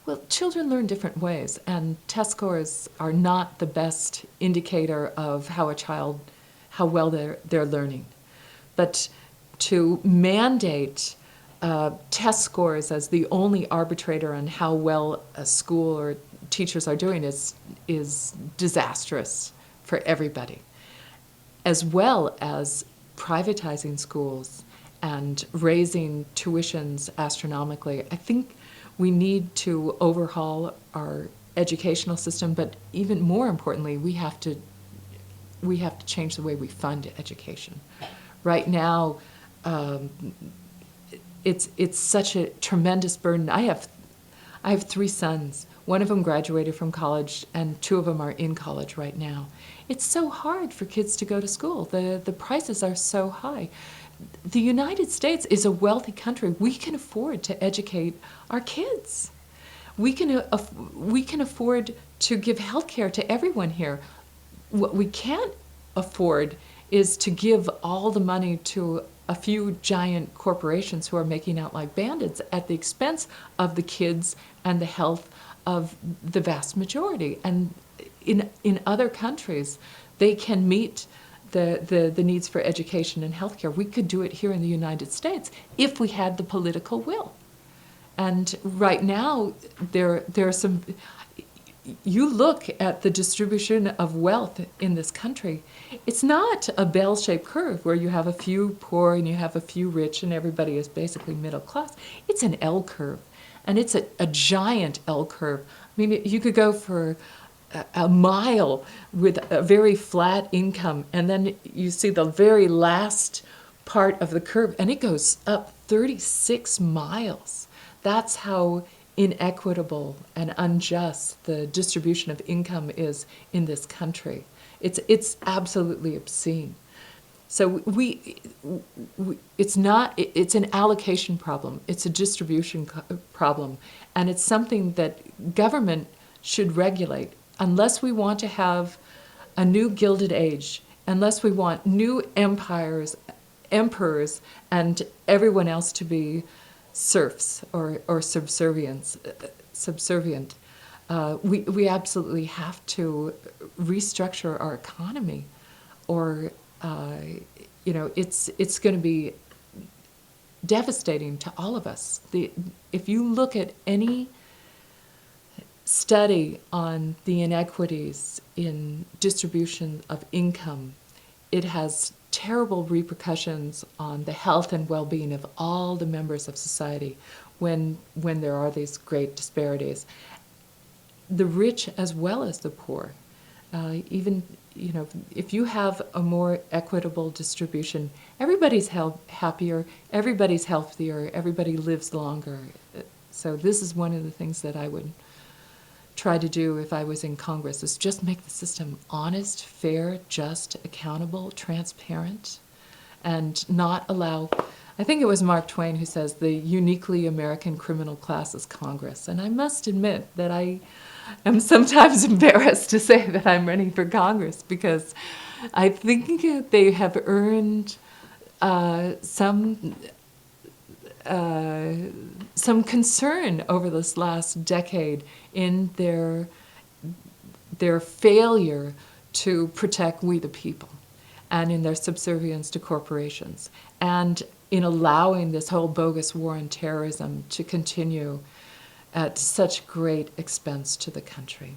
Well, children learn different ways, and test scores are not the best indicator of how well they're learning. But to mandate test scores as the only arbitrator on how well a school or teachers are doing is disastrous for everybody, as well as privatizing schools and raising tuitions astronomically. I think we need to overhaul our educational system, but even more importantly, we have to change the way we fund education. Right now, it's such a tremendous burden. I have 3 sons. One of them graduated from college, and 2 of them are in college right now. It's so hard for kids to go to school. The prices are so high. The United States is a wealthy country. We can afford to educate our kids. We can afford to give health care to everyone here. What we can't afford is to give all the money to a few giant corporations who are making out like bandits at the expense of the kids and the health of the vast majority. And in other countries, they can meet the needs for education and healthcare. We could do it here in the United States if we had the political will. And right now, there are some. You look at the distribution of wealth in this country, it's not a bell-shaped curve where you have a few poor and you have a few rich and everybody is basically middle class. It's an L curve, and it's a giant L curve. I mean, you could go for a mile with a very flat income, and then you see the very last part of the curve, and it goes up 36 miles. That's how inequitable and unjust the distribution of income is in this country. It's absolutely obscene. So it's an allocation problem. It's a distribution problem, and it's something that government should regulate. Unless we want to have a new Gilded Age, unless we want new emperors, and everyone else to be serfs or subservient, we absolutely have to restructure our economy, or it's going to be devastating to all of us. If you look at any study on the inequities in distribution of income, it has terrible repercussions on the health and well-being of all the members of society when there are these great disparities. The rich as well as the poor. Even, if you have a more equitable distribution, everybody's happier, everybody's healthier, everybody lives longer. So this is one of the things that I would try to do if I was in Congress, is just make the system honest, fair, just, accountable, transparent, and not allow. I think it was Mark Twain who says the uniquely American criminal class is Congress. And I must admit that I am sometimes embarrassed to say that I'm running for Congress, because I think they have earned some concern over this last decade in their failure to protect we the people, and in their subservience to corporations, and in allowing this whole bogus war on terrorism to continue at such great expense to the country.